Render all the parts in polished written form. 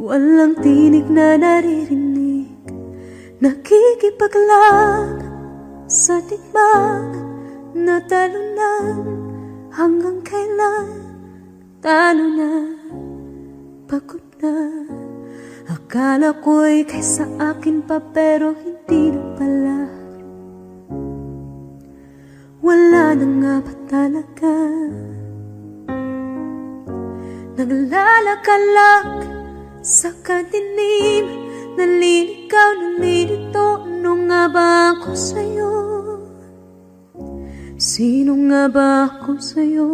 Walang tinig na naririnig, nakikipaglaban sa digmaan na talunan. Hanggang kailan talo na, pagod na. Akala ko'y kaysa akin pa, pero hindi na pala. Wala na nga ba talaga? Naglalakalag sa kadilim, naliligaw, nalilito. Ano nga ba ako sa'yo? Sino nga ba ako sa'yo?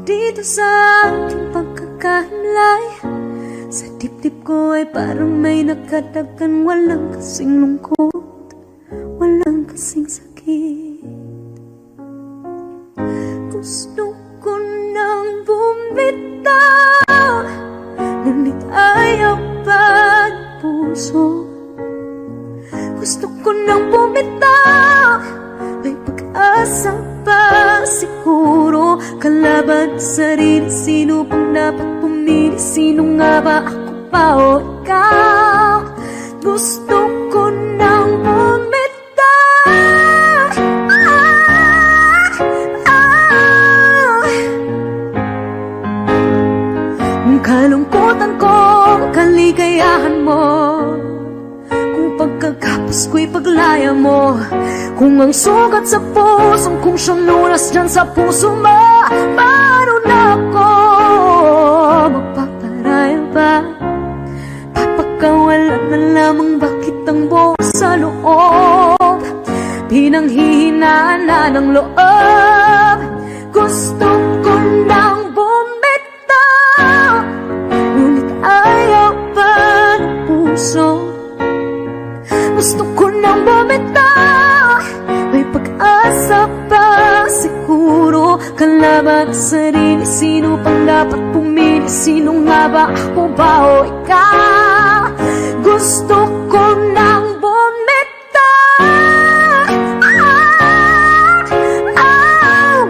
Dito sa aking pagkakahimlay, sa dibdib ko ay parang may nakadagan. Walang kasing lungkot, walang kasing sakit. Gusto ko nang bumitaw, ngunit ayaw pa ng puso. Gusto ko nang bumitaw, may pag-asa pa siguro. Kalaban sa sarili, sino pang dapat pumili? Sino nga ba, ako pa o ikaw? Gusto ko nang bumitaw. Kalungkutan ko, kaligayahan mo, kung pagkagapos ko'y paglaya mo, kung ang sugat sa pusong kung siyang lunas dyan sa puso mo. Paano na ako magpaparaya ba? Papakawalan na lamang, bakit ang buo sa loob? Pinanghihinaan na ng loob. Gusto ko nang bumitaw, ngunit ayaw pa ng puso. Gusto ko nang bumitaw, may pag-asa pa siguro. Kalaban sa sarili, sino pang dapat pumili? Sino nga ba, ako ba o ikaw? Gusto ko nang bumitaw.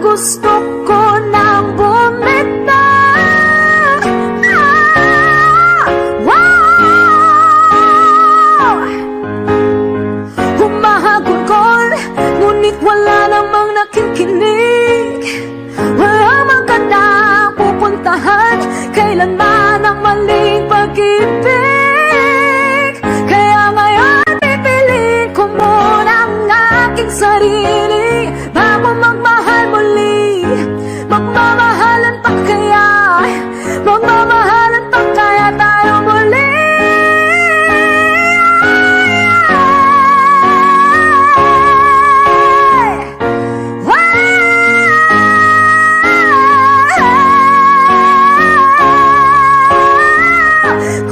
Gusto ko nang bumitaw. Humahagulgol, ngunit wala namang nakikinig. Walang magandang pupuntahan, kailanman ang maling pag-ibig. Kaya ngayon pipiliin ko muna ang aking sarili bago magmahal muli. Magmamahalan pa kaya, magmamahalan pa kaya tayo muli.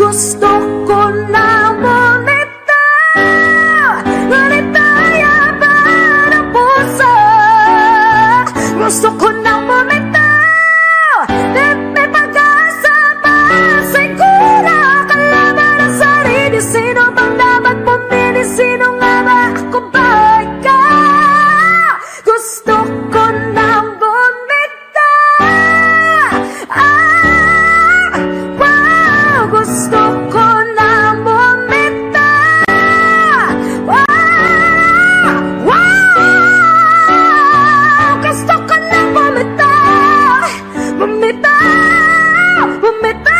Gusto ko na bumitaw, ngunit ayaw pa ng puso. Gusto ko na bumitaw, may pag-asa pa siguro. Kalaban ang sarili, sino bang dapat pumili? Sino nga ba, ako ba ikaw? Gusto ko na bumitaw. Gusto ko na bumitaw. Gusto ko na bumitaw. Bumitaw, bumitaw.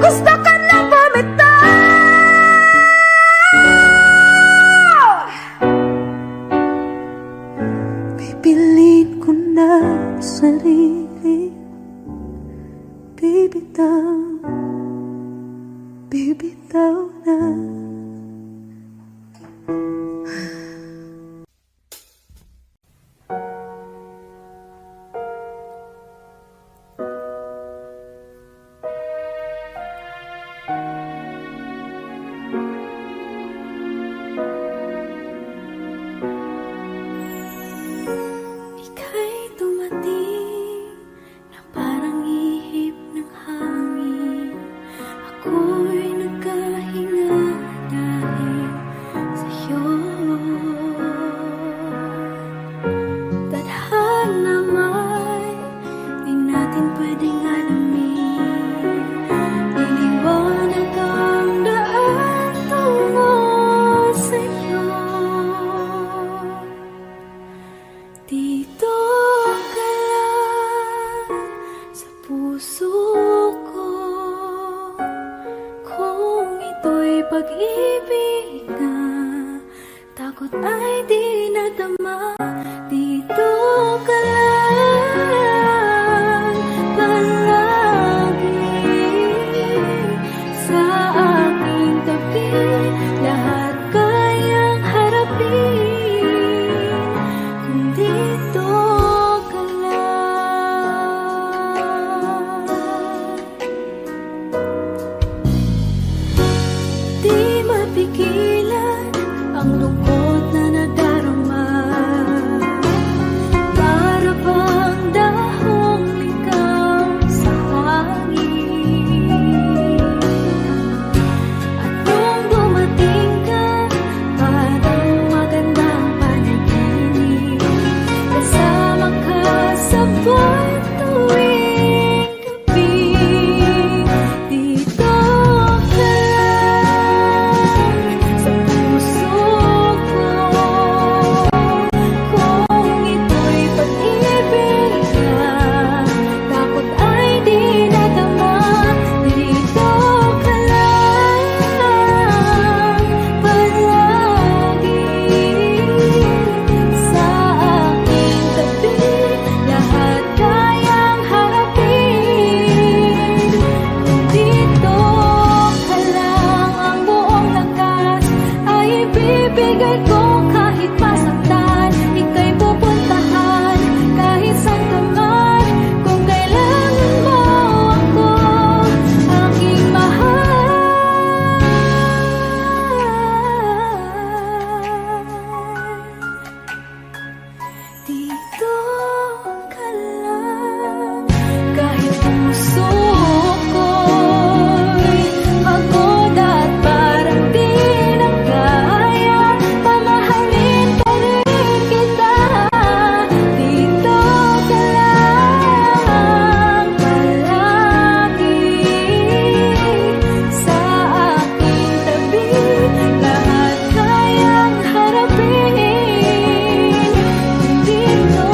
Gusto ko na bumitaw. Pipiliin ko na sarili, bibitaw, bibitaw na. Ika'y dumating na parang ihip ng hangin. Ako'y nagkahinga natin pwedeng alamin. Liliwanag ang daan tungo sa'yo. Dito ka lang sa puso ko. Kung ito'y pag-ibig na, takot ay di nadama. Dito ka lang palagi sa aking tabi. Lahat kayang harapin kung dito ka lang. Di mapigilan ang lungkot na nadarama. Para bang dahong ligaw sa hangin. At nung dumating ka, parang magandang panaginip. Kasama ka sa buwan tuwing gabi. Dito ka lang sa puso ko. Kung ito'y pag-ibig na, takot ay di nadama. Dito ka lang palagi sa aking tabi. Lahat kayang harapin kung dito ka lang. Ang buong lakas ay ibibigay ko kahit masaktan. Ika'y pupuntahan kahit saan ka man. Kung kailangan mo ako, aking mahal. Dito ka lang kahit puso ko'y pagod at parang di na kaya. Pamahalin pa rin kita. Dito ka lang palagi sa aking tabi. Lahat kayang harapin kung dito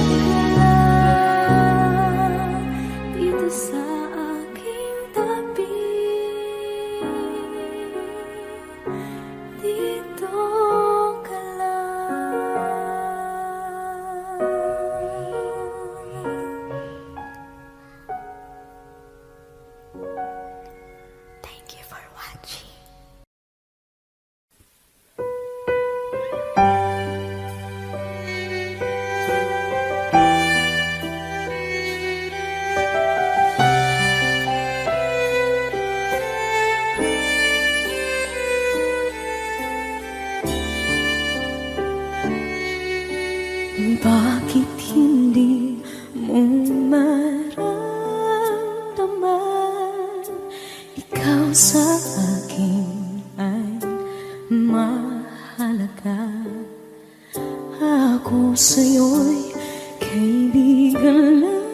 ka lang. Dito sa aking tabi. Dito ka lang. Thank you for watching. Bakit hindi mo maramdaman? Ikaw sa akin ay mahalaga. Ako sa'yo'y kaibigan lang.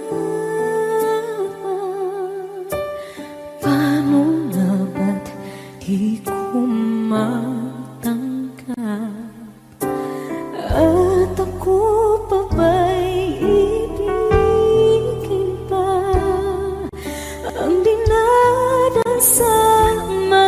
Paano nga ba't di ko matanggap? At ako pa ba'y ibigin pa ang dinadansama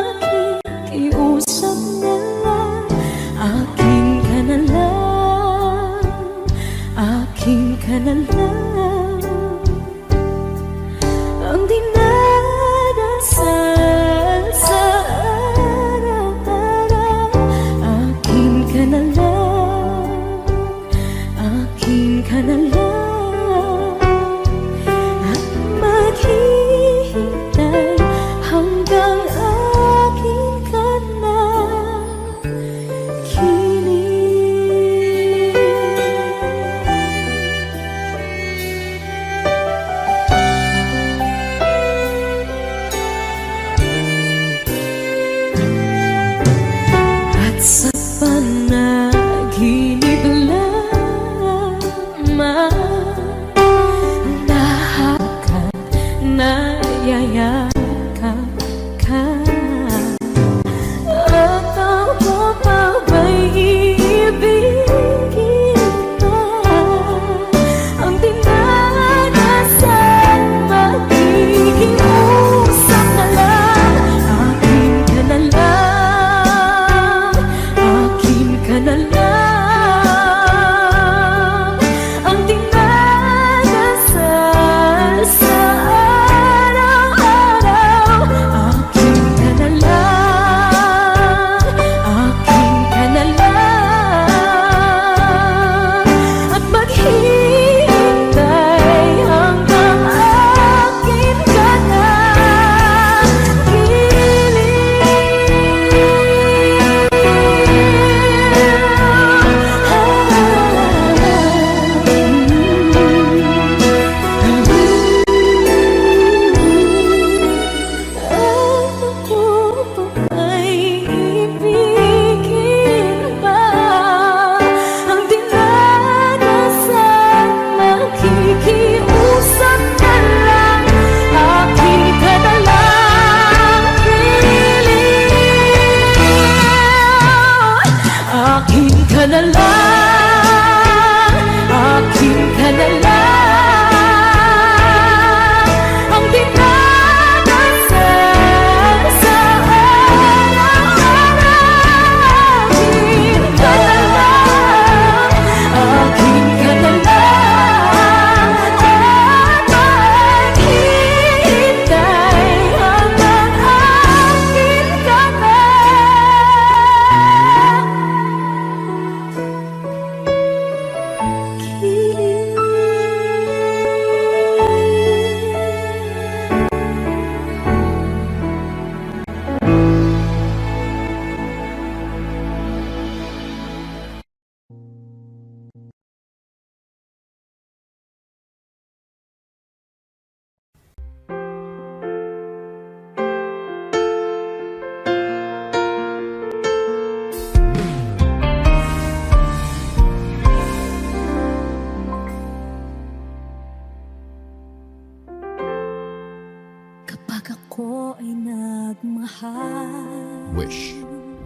Pag ako ay nagmahal, Wish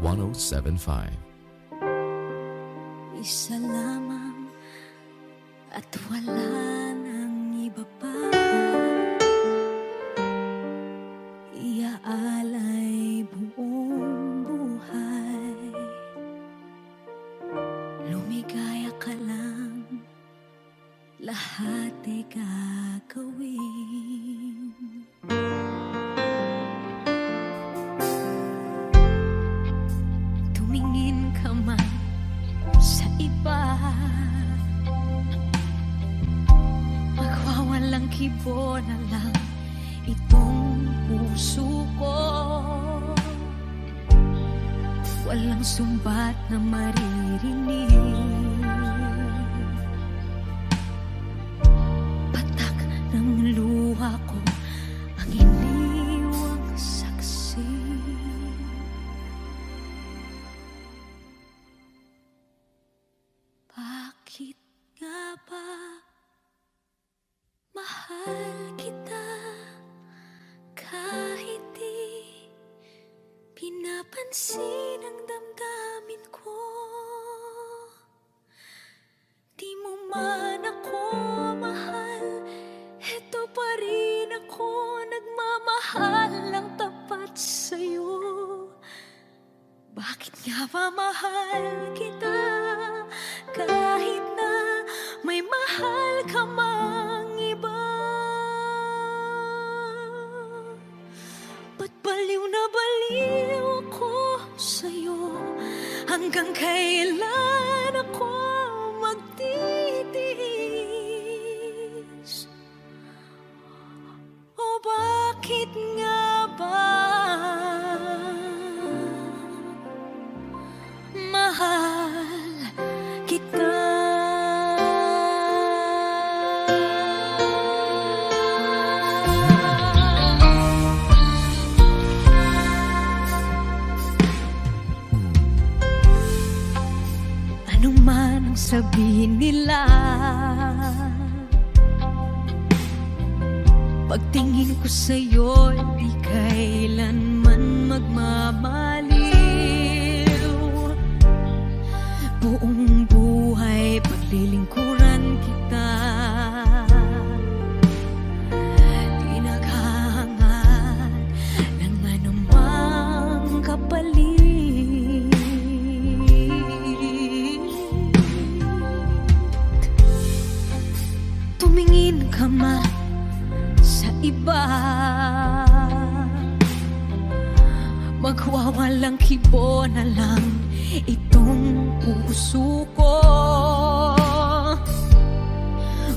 1075. isa lamang at wala nang iba pa. Iaalay buong buhay, lumigaya ka lang, lahat ay gagawin. Tumingin ka man sa iba, magwawalang kibo na lang itong puso ko. Walang sumbat na maririnig, patak ng luha ko ang iniwang saksi. Bakit nga ba mahal kita kahit di pinapansin ang damdamin ko? Di mo man ako mahal, eto pa rin ako nagmamahal ng tapat sa'yo. Bakit nga ba mahal kita kahit na may mahal ka mang iba? Ba't baliw na baliw ako sa'yo? Hanggang kailan ako magtitiis? O bakit nga ba mahal kita? Ano man ang sabihin nila, pagtingin ko sa'yo, di kailanman magmamaliw. Buong buhay paglilingkuran kita, di naghahangad ng anumang kapalit. Tumingin ka man sa iba, magwawalang kibo na lang itong puso ko.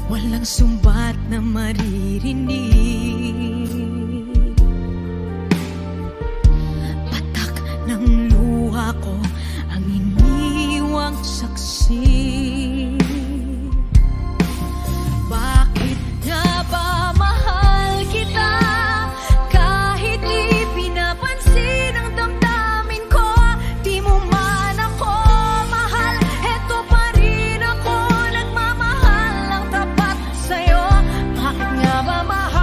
Walang sumbat na maririnig, patak ng luha ko ang iniwang saksi. Bakit nga ba mahal kita kahit di pinapansin ang damdamin ko? Di mo man ako mahal, eto pa rin ako nagmamahal ng tapat sa'yo. Bakit nga ba mahal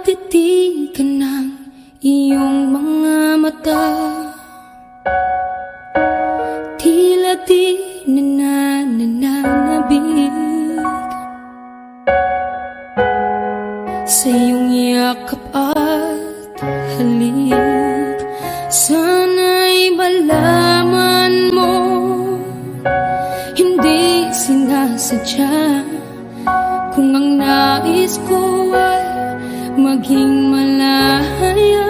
pagtitigan ng iyong mga mata, tila di nananabig sa iyong yakap at halik. Sana'y malaman mo, hindi sinasadya, kung ang nais ko ay maging malaya.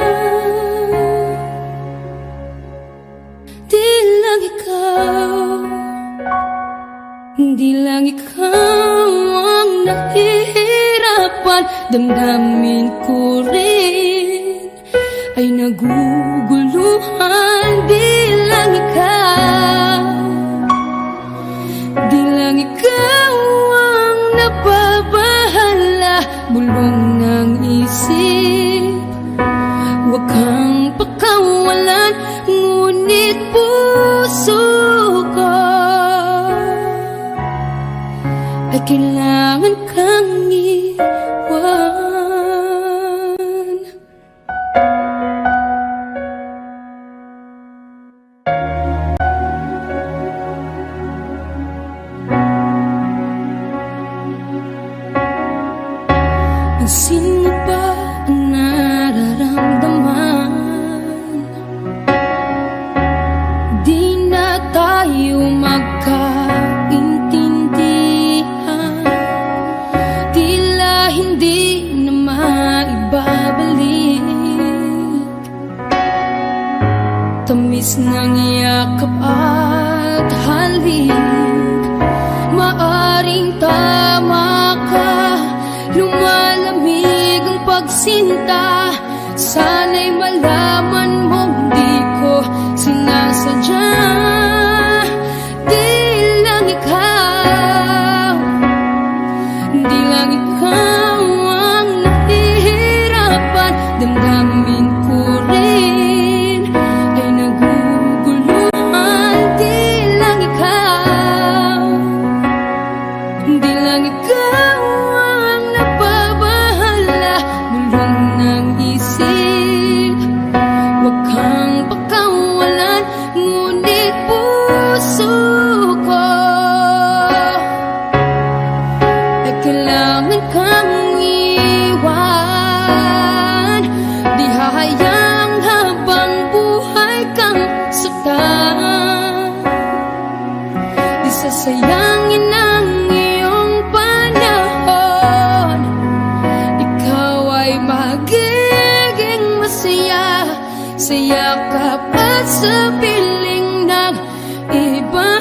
Di lang ikaw, di lang ikaw ang nahihirapan. Damdamin ko rin ay naguguluhan. Di lang ikaw, di lang ikaw ang nababahala. Bulong ng isip, huwag kang pakawalan, ngunit puso ko ay kailangan kang iwan. Pansin mo ba ang nararamdaman? Di na tayo magkaintindihan, tila hindi na maibabalik. Tamis ng yakap at halik, maaring tama ka. Lumalamig ang pagsinta, sana'y malaman mong di ko sinasadya. Di lang ikaw, di lang ikaw ang nahihirapan. Damdamin ko rin ay naguguluhan. Di lang ikaw, di lang ikaw ang nababahala. Bulong ng isip, huwag kang pakawalan, ngunit puso ko ay kailangan kang iwan. Di hahayang habang buhay kang saktan, di sasayangin ang iyong panahon. Ikaw ay magiging masaya sa yakap at sa piling ng iba.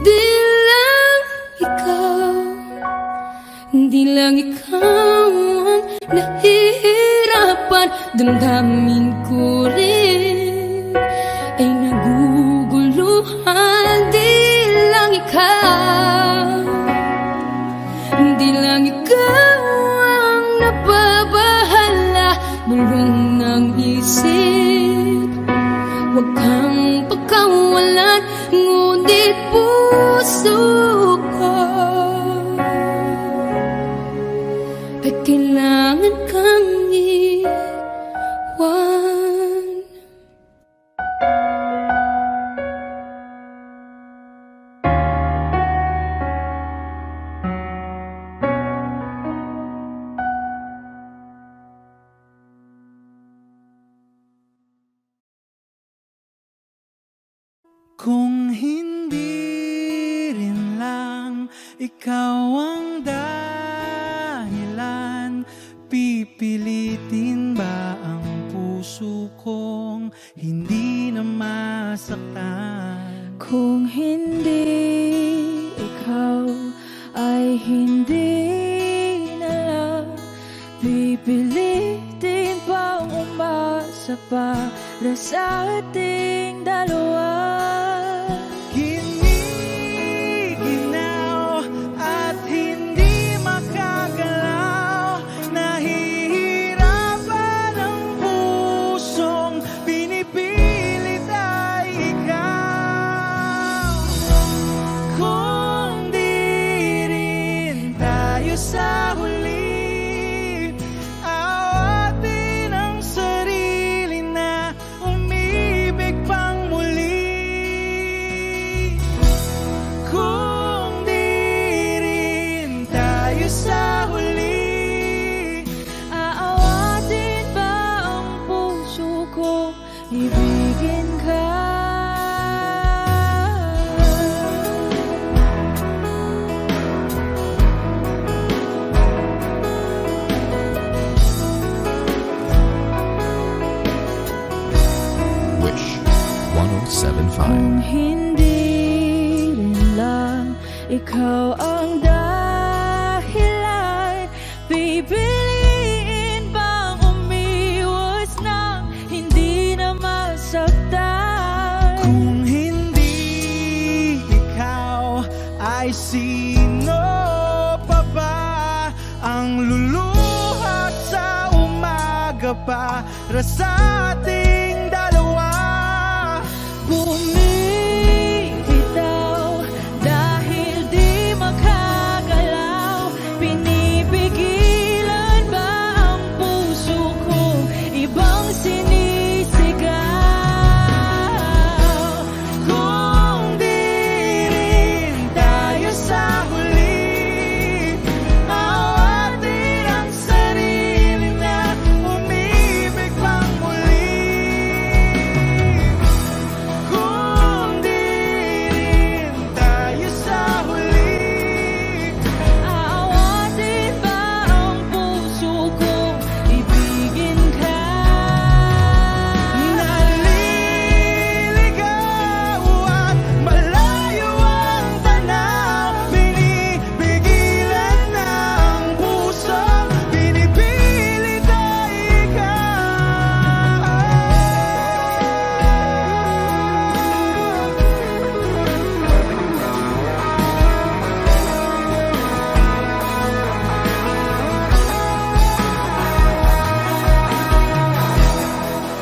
Di lang ikaw, di lang ikaw ang nahihirapan. Damdamin ko rin ay naguguluhan. Di lang ikaw, di lang ikaw ang nababahala. Bulong ng isip, huwag kang pakawalan, ngunit puso ko ay kailangan kang iwan. Kung hindi rin lang ikaw ang dahilan, pipilitin ba ang puso kong hindi na masaktan? Kung hindi ikaw ay hindi na lang, pipilitin bang umasa para sa ating dalawa? Giniginaw at hindi makagalaw, nahihirapan ang pusong pinipilit ay ikaw. Kung Kung hindi rin lang ikaw ang dahilan, pipiliin bang umiwas nang hindi na masaktan? Kung hindi ikaw, ay sino pa ba ang luluhat sa umaga para sa ating dalawa? Bumibitaw dahil di makagalaw, pinipigilan ba ang puso kong ibang sinisigaw? Kung di rin tayo sa huli, awatin ang sarili na umibig pang muli. Kung di rin tayo sa huli, Aawatin ba ang puso kong ibigin ka? naliligaw at malayo ang tanaw, pinipigilan ng puso, pinipilit ay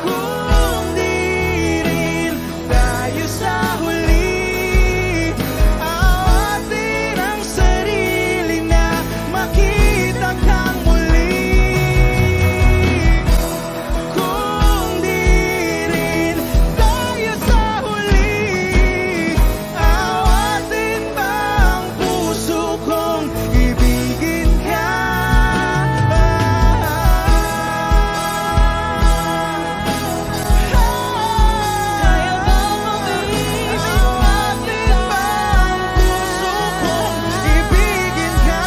Kung di rin tayo sa huli, awatin ang sarili na makita kang muli. Kung di rin tayo sa huli, awatin ba ang puso kong ibigin ka? Kaya bang umiwas Awatin ba ang puso kong ibigin ka?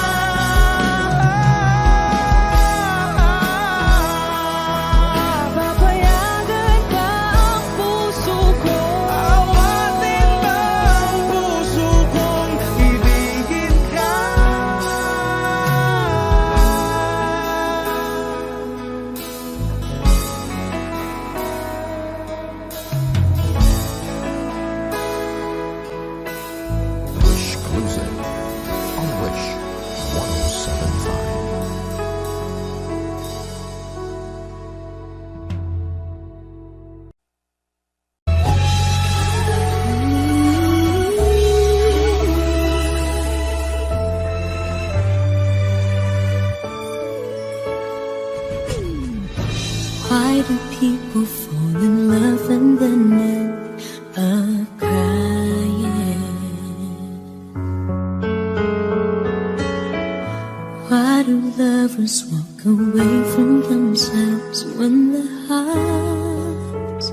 Papayagan ba ang puso ko? Awatin ba ang puso kong ibigin ka? Wish Cruising on Wish 1075. Why do people fall in love and then end up crying? Why do lovers walk away from themselves when their hearts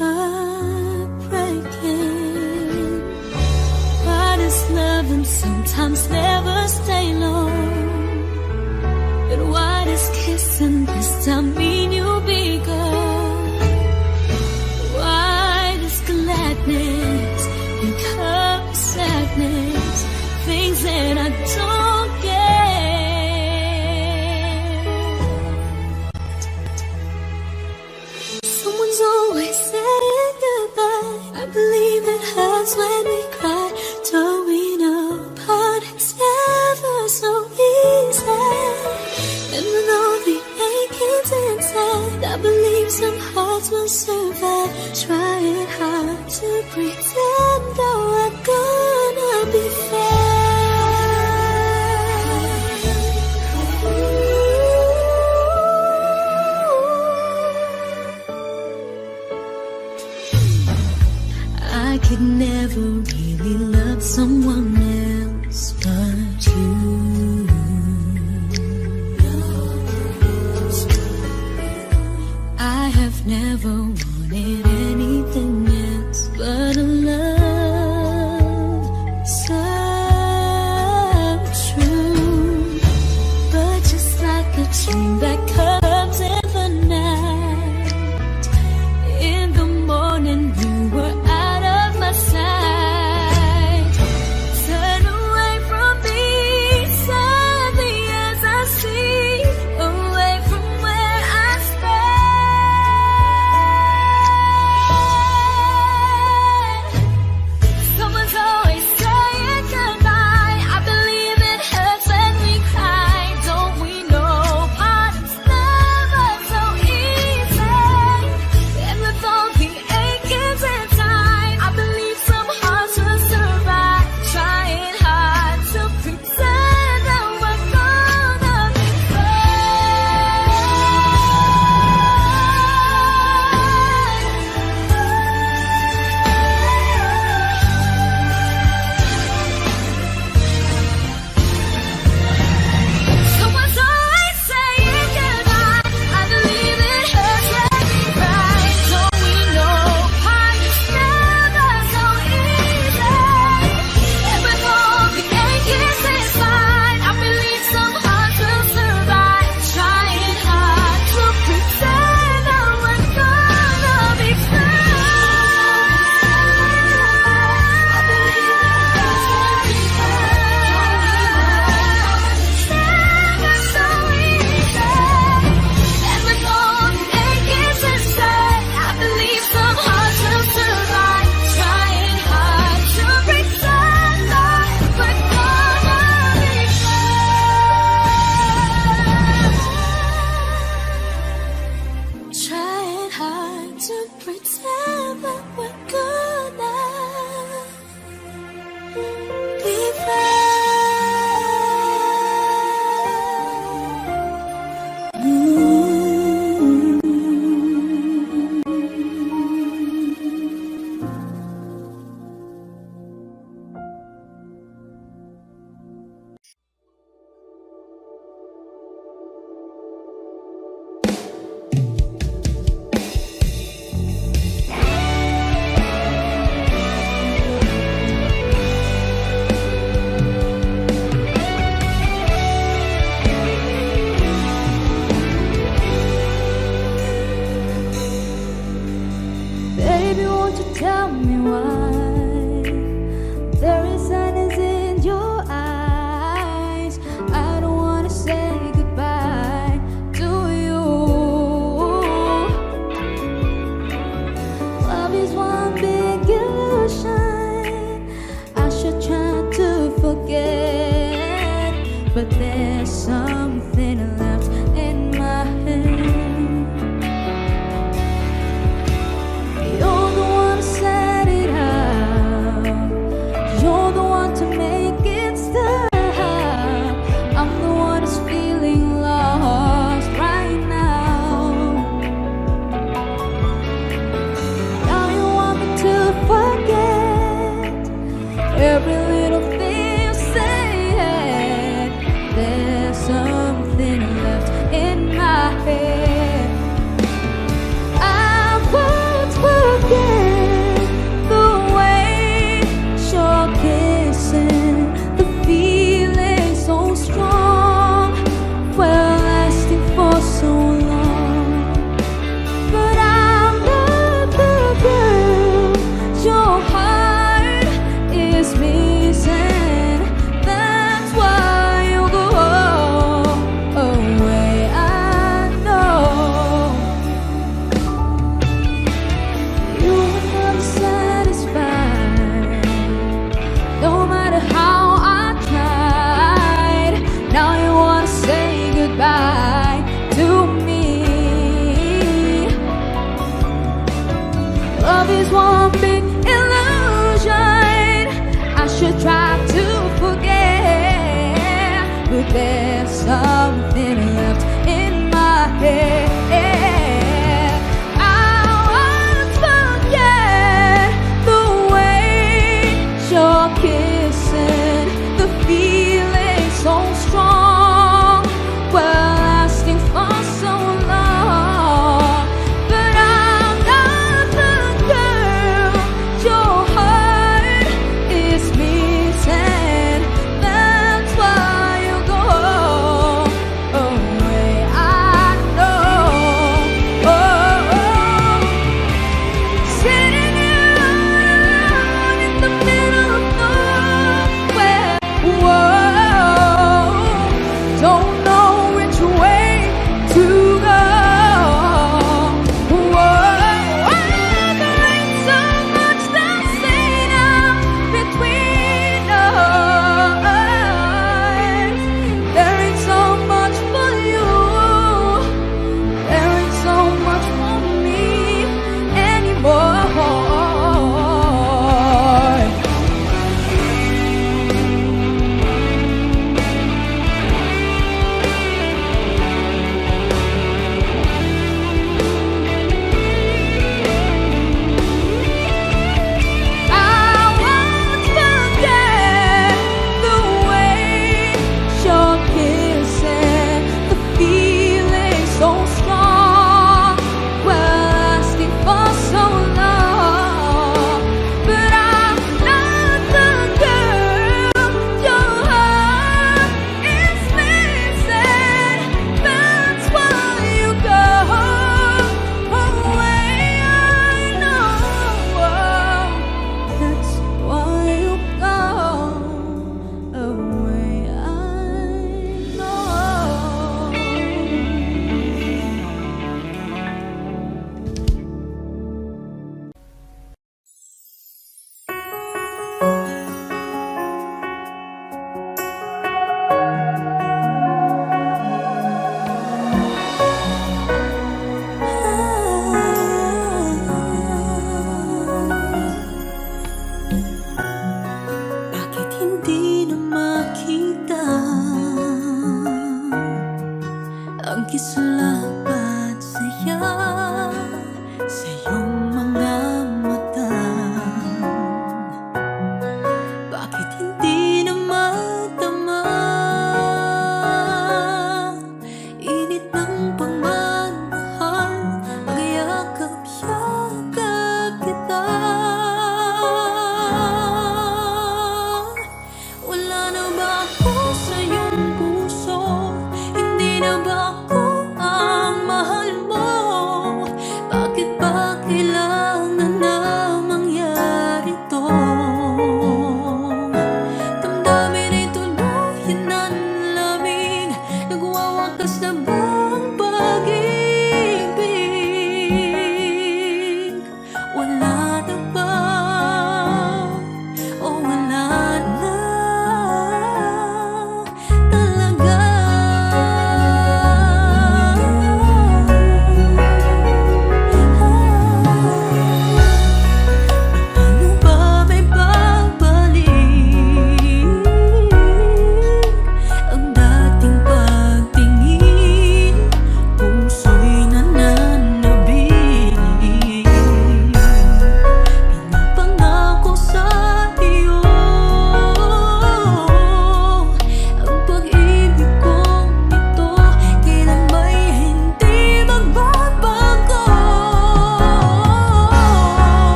are breaking? Why does loving sometimes never stay long? And why does kissing this time mean you'll be gone? Why does gladness become sadness? Things that I don't get. Someone's always saying goodbye. I believe it hurts when we cry. Towing apart, it's never so easy. And with all the achings inside, I believe some hearts will survive. Trying hard to pretend that we're gonna be fine. I could never really love someone else but you. I have never wanted anything else but a love so true. But just like a dream that comes in the night, in the morning you were out of every little thing you say. There's something left in my head. I won't forget the way you're kissing, the feeling so strong, well lasting for so long. But I'm not the girl your heart is missing.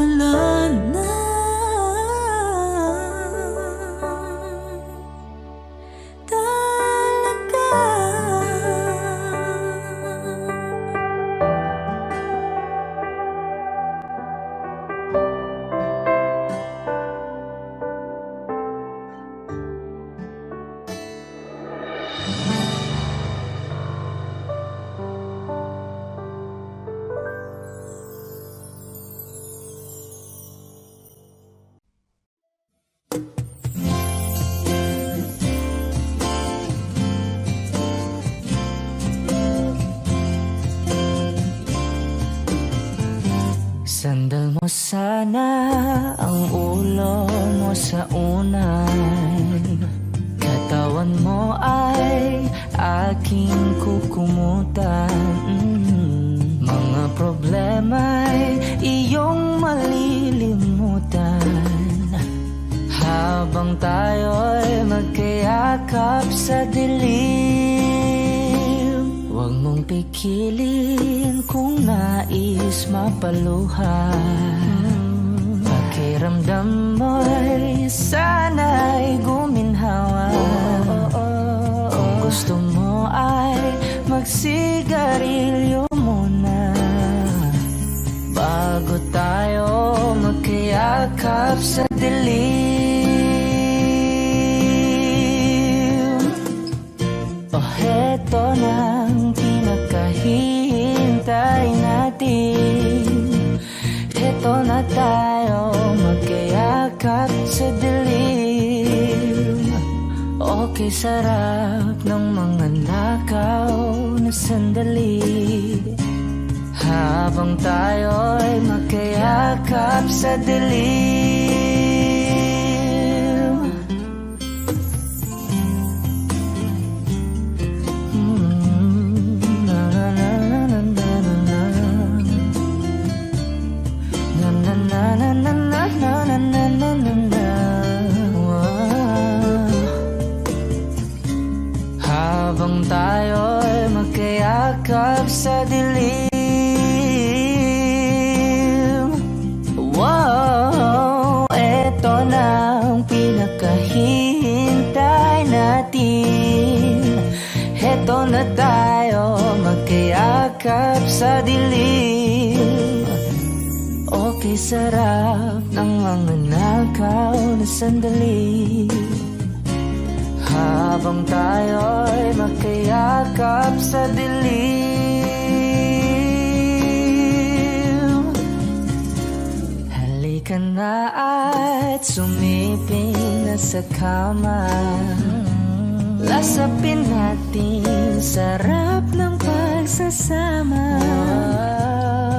wala na. Sandal mo sana ang ulo mo sa unan. Katawan mo ay aking kukumutan. Mga problema'y iyong malilimutan. Habang tayo'y magkayakap sa dilim, huwag mong pikilin kung nais mapaluhan. Pakiramdam mo'y sana'y guminhawa. Kung gusto mo ay magsigarilyo muna bago tayo magkayakap sa dilim. O heto nang pinakahihintay natin. Heto na tayo magkayakap sa dilim. Okay, sarap ng mga nakaw na sandali habang tayo'y magkayakap sa dilim. Na na na na na na na na na na na na na na na. Habang tayo'y magkayakap sa dilim. Wow, eto na ang pinakahihintay natin. Eto na tayo magkayakap sa dilim. Okay, sarap ng mga nakaw na sandali habang tayo'y magkayakap sa dilim. Halika na at sumiping na sa kama. Lasapin natin sarap ng pagsasama.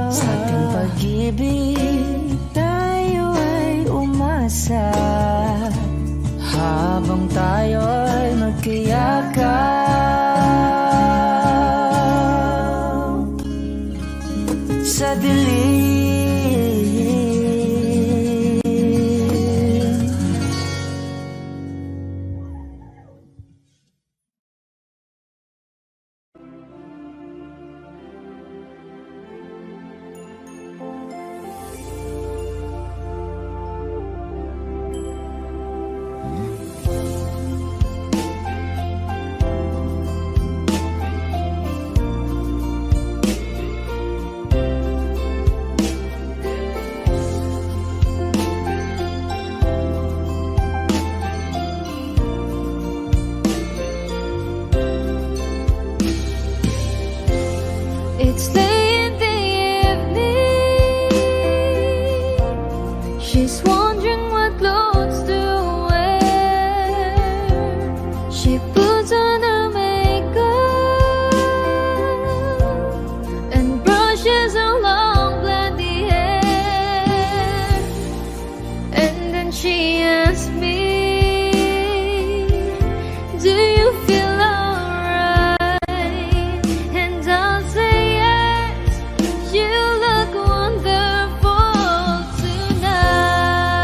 Sa ating pag-ibig tayo ay umasa habang tayo'y magkayakap sa dilim. It's late in the evening. She's wondering what clothes to wear. She puts on her makeup and brushes her long blonde hair. And then she asks me, do you feel alright? And I'll say yes, you look wonderful tonight.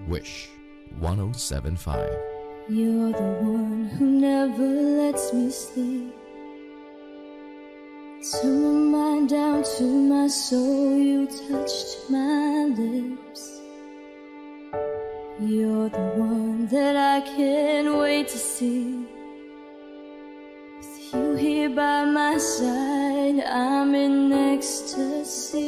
Wish 1075. You're the one who never lets me sleep. Turn my mind down to my soul, you touched my lips. You're the one that I can't wait to see. With you here by my side, I'm in ecstasy.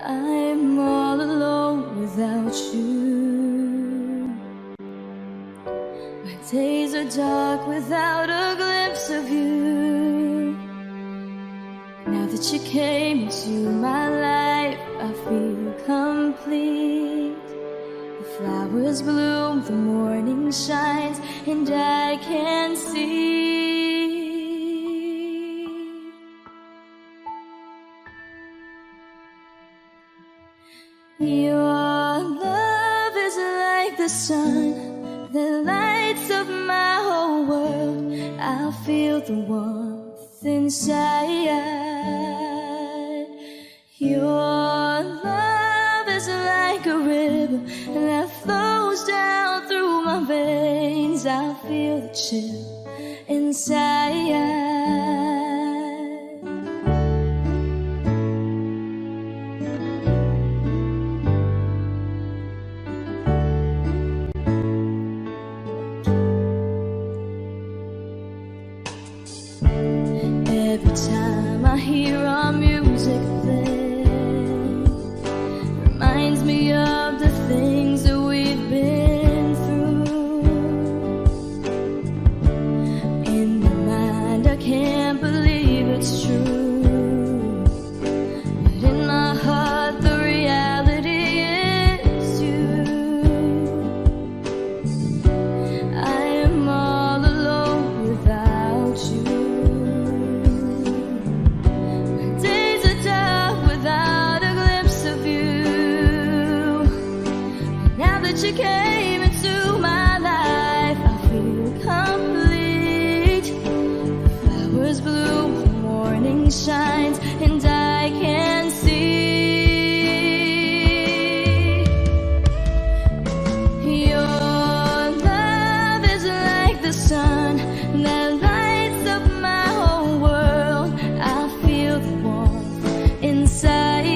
I'm all alone without you. My days are dark without a glimpse of you. Now that you came into my life, I feel complete. The flowers bloom, the morning shines, and I can see. Your love is like the sun that lights up my whole world. I feel the warmth inside. Your love is like a river that flows down through my veins. I feel the chill inside. Every time I hear our music play, reminds me of the things that we've been through. In my mind, I can't believe it's true, but in my heart, the reality is you. I am all alone without you. You came into my life, I feel complete. The flowers bloom, the morning shines, and I can see. Your love is like the sun that lights up my whole world. I feel the warmth inside.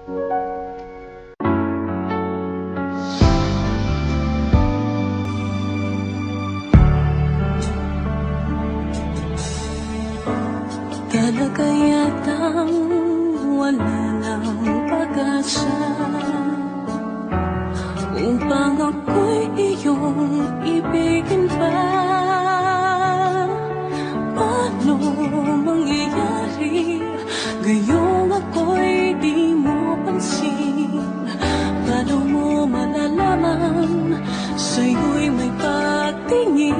Talaga yatang wala ng pag-asa upang ako'y iyong ibigin pa. Paano mangyayari gayong ako'y di mo pansin? Paano mo malalaman sa'yo'y may pagtingin?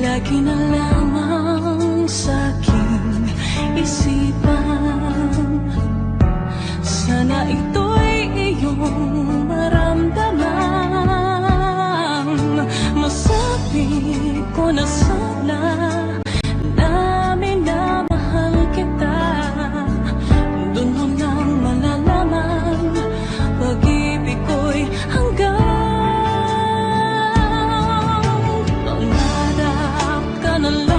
Lagi na lamang sa'king isipan, sana ito'y iyong maramdaman. Masabi ko na sana na minamahal kita. Doon mo nang malalaman pag-ibig ko'y hanggang pangarap ka na lang.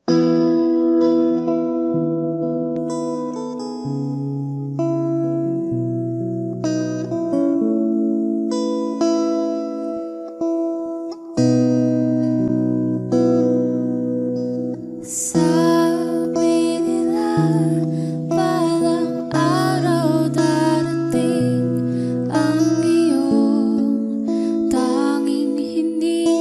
Sabi nila balang araw darating ang iyong tanging hinihiling.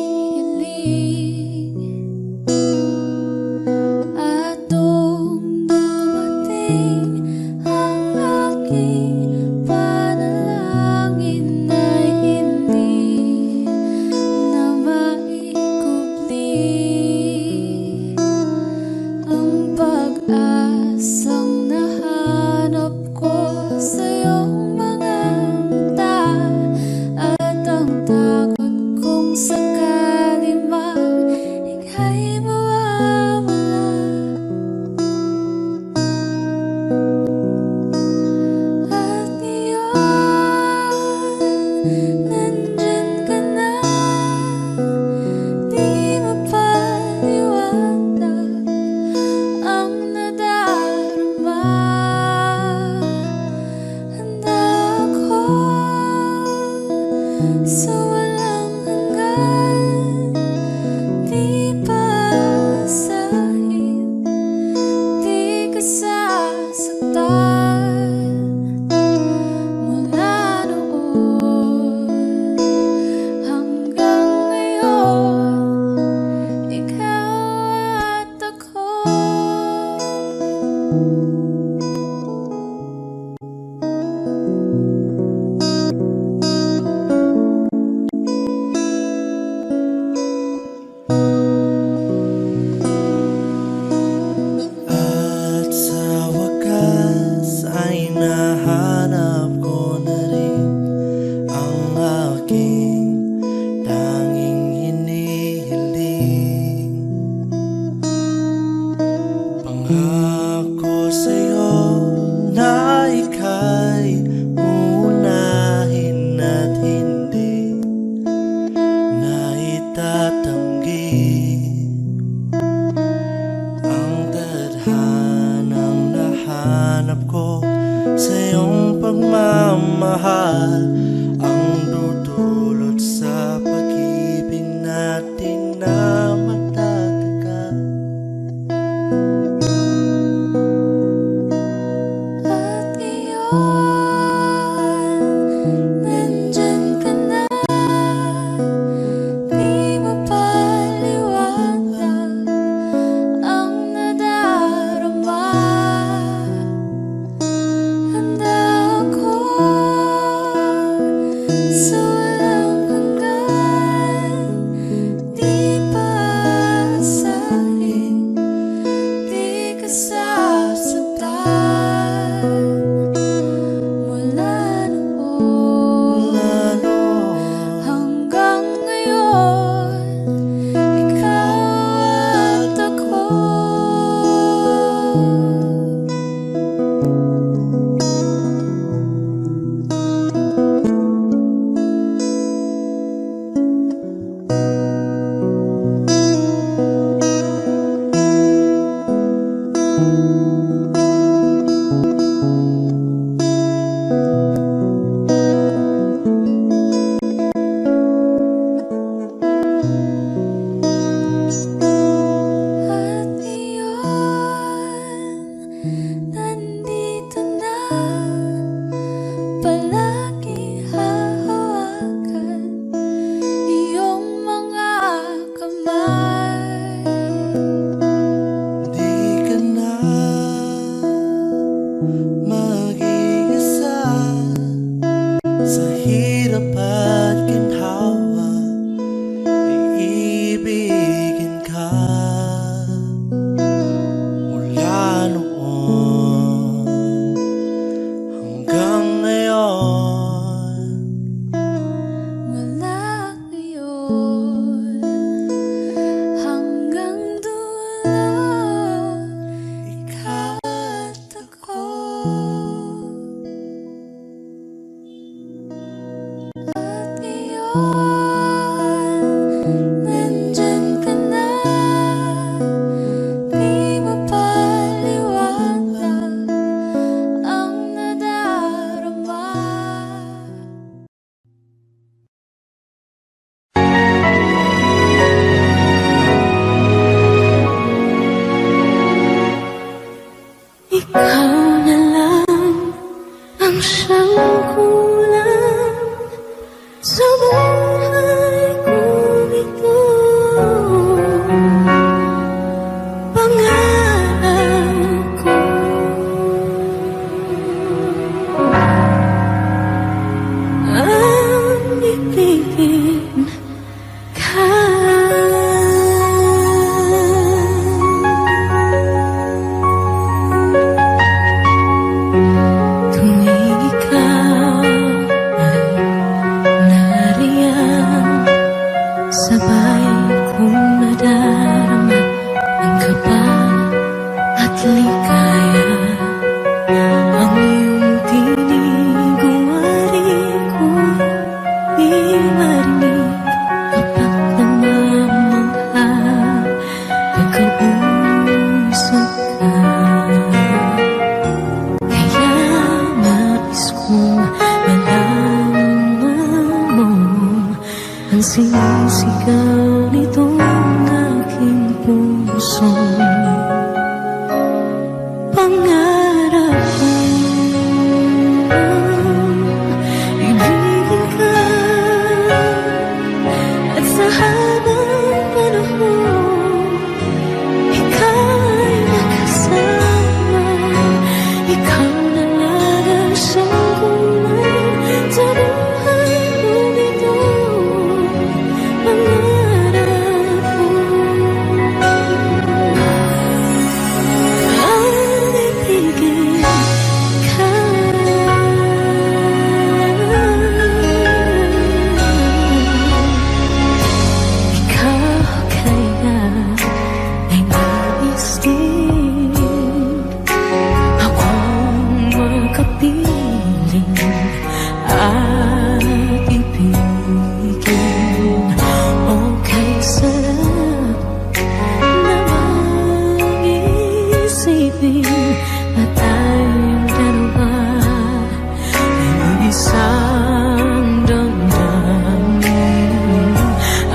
sigaw nitong aking puso. Pangarap kong ibigin ka, at sa habang panahon ikaw ay makasama. Ikaw na lang ang siyang kulay sa buhay kong ito. Pangarap ko ang ibigin ka. Ikaw kaya ay nais din akong makapiling at ibigin. Okay, sarap namang isipin na tayong dalawa ay isang damdamin.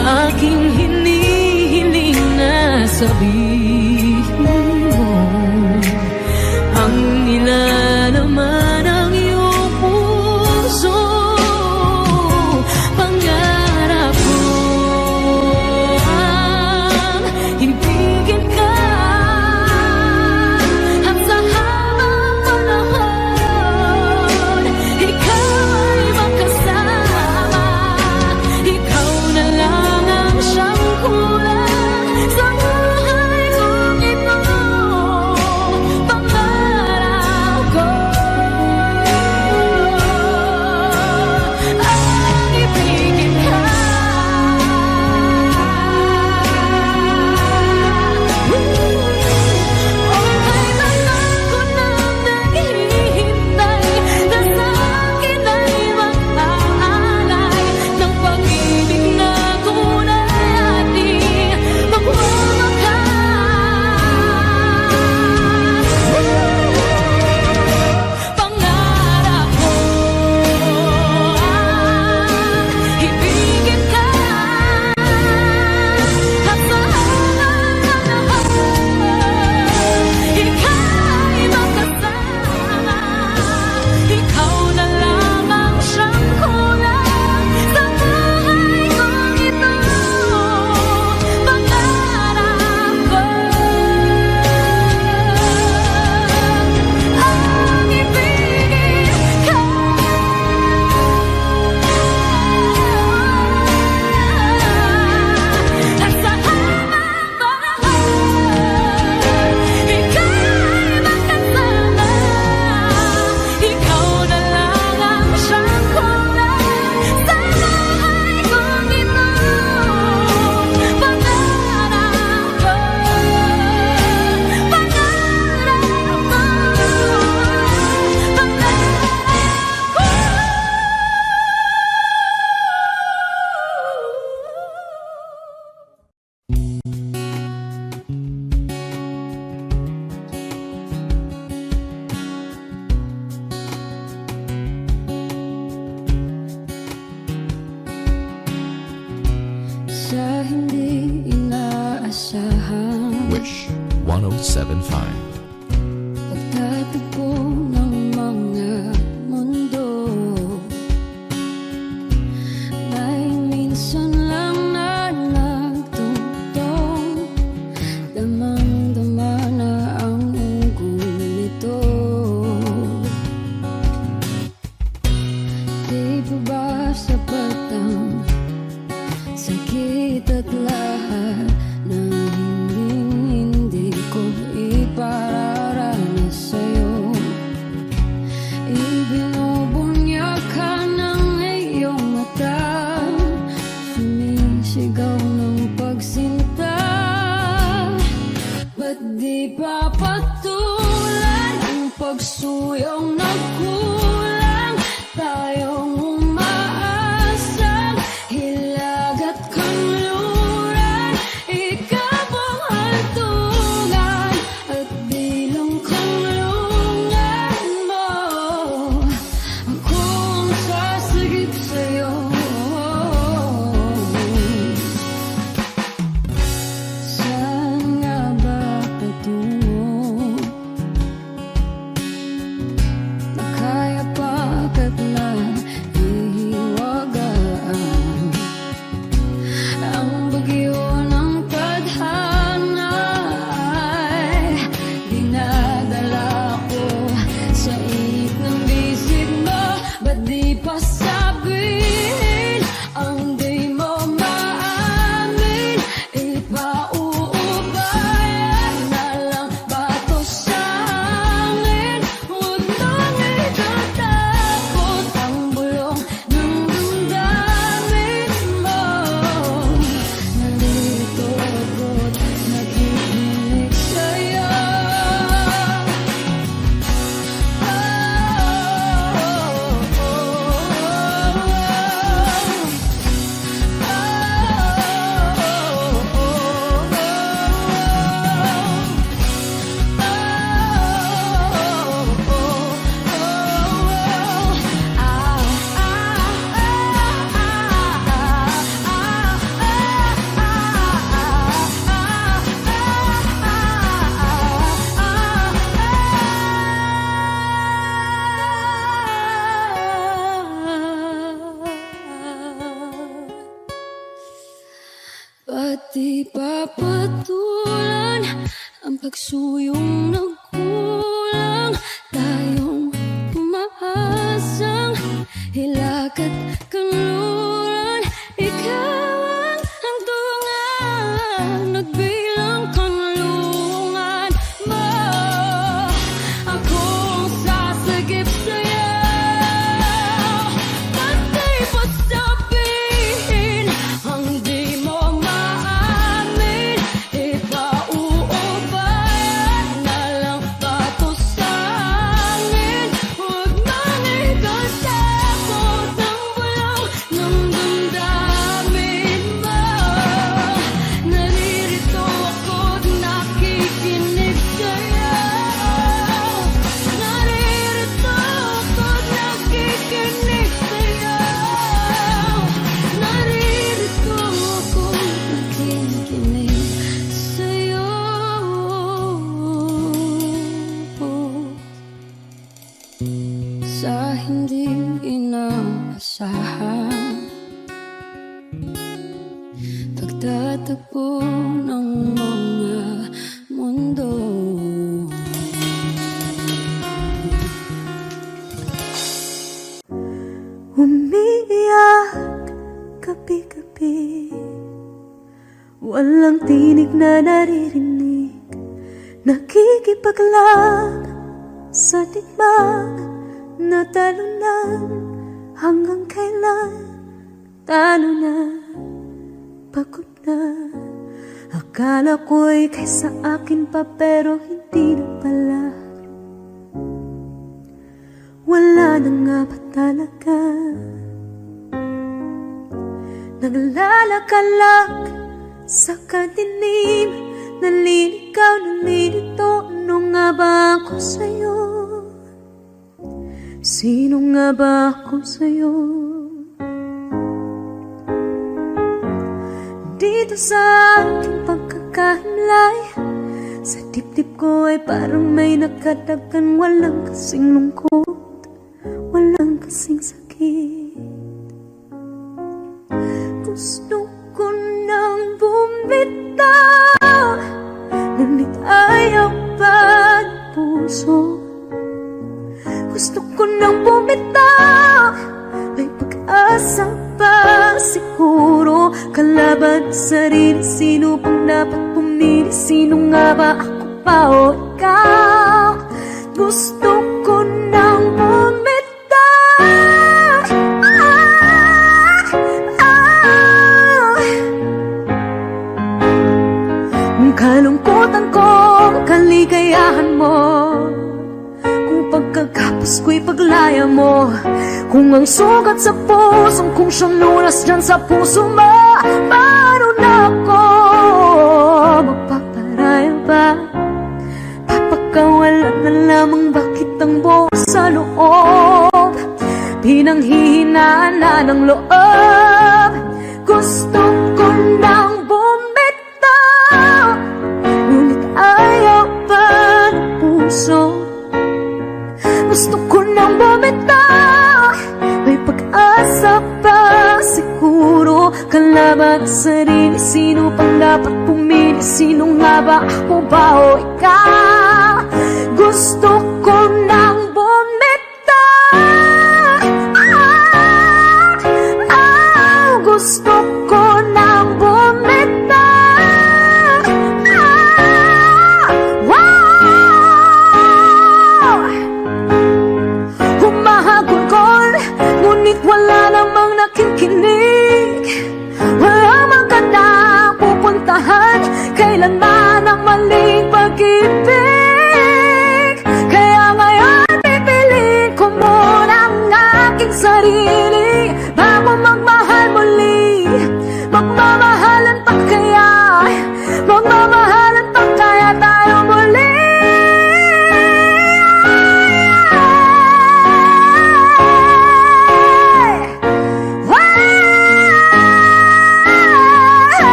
Aking hinihiling na sabihin mo ang nilalaman ng iyong puso. Pangarap ko ang ibigin ka, at sa habang panahon ikaw ay makasama. Ikaw na lang ang siyang kulang sa buhay kong ito. Pangarap ko ang ibigin ka. Okay, tagal ko nang naghihintay na sa akin ay mag-aalay ng pag-ibig na tunay ating magwawakas. Pangarap ko ang ibigin ka, at sa habang panahon ikaw ay makasama. Ikaw na lang ang siyang kulang sa buhay kong ito. Pangarap ko ang ibigin ka, at sa habang panahon ikaw ay makasama. Ikaw na lang ang siyang kulang sa buhay kong ito. Pangarap ko, pangarap ko, Sa hindi inaasahan Wish 1075. pagtatagpo ng mga mundo, may minsan lang na nagtutong, damang-dama na ang unggoy nito. Di pa ba sapat ang sakit at lahat ng hindi ko ipararanas sa'yo? Ibinubunyag ka ng iyong mata, sumisigaw ng pagsinta. Ba't di pa patulan ang pagsuyong nagkulang? Tayong umaasang hilag at kanluran, ikaw ang hantungan at bilang kanlungan mo. Ako ang sasagip sa'yo. Pati papatulan ang pagsuyong nagkulang, tayong umaasang hilakad kanluran. Ikaw ang hangtungan, nagbilang kanlungan mo. Akong sasagip sa'yo, pati pa sabihin ang di mo maamin. Ipauubayan na lang ba to sa amin? Huwag mang ikatakot ang bulong ng damdamin mo. Naririto ako't nakikinig sa'yo. Naririto ako't nakikinig sa'yo. Naririto ako't nakikinig sa'yo. Sa hindi inaasahan, pagtatagpo ng mga mundo. Umiiyak gabi-gabi, walang tinig na naririnig, nakikipaglag sa tikman na talunan. Hanggang kailan? Talo na, pagod na. Akala ko'y kaysa akin pa, pero hindi na pala. Wala na nga ba talaga? Naglalakalag sa kadilim, naliligaw, nalilito. Ano nga ba ako sa'yo? Sino nga ba ako sa'yo? Dito sa aking pagkakahimlay, sa dibdib ko ay parang may nakadagan. Walang kasing lungkot, walang kasing sakit. Gusto ko nang bumitaw, ngunit ayaw pa ng puso. Gusto ko nang bumitaw, may pag-asa pa siguro. Kalaban sa sarili, sino pang dapat pumili? Sino nga ba, ako pa o ikaw? Gusto ko nang bumitaw. Ang kalungkutan ko, kaligayahan mo, kung pagkagapos ko'y paglaya mo, kung ang sugat sa pusong kung siyang lunas dyan sa puso mo. Paano na ako magpaparaya ba? Papakawalan na lamang, bakit ang buo sa loob? Pinanghihinaan na ng loob. Gusto ko nang bumitaw, ngunit ayaw pa ng puso. Gusto ko nang bumitaw, may pag-asa pa siguro. Kalaban sa sarili, sino pang dapat pumili? Sino nga ba, ako ba o ikaw? Gusto ko nang bumitaw. Gusto ko nang bumitaw. Humahagulgol, ngunit wala namang nakikinig. Walang magandang pupuntahan, kailanman ang maling pag-ibig. Kaya ngayon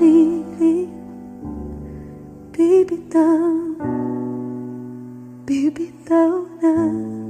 sarili, bibitaw, bibitaw na.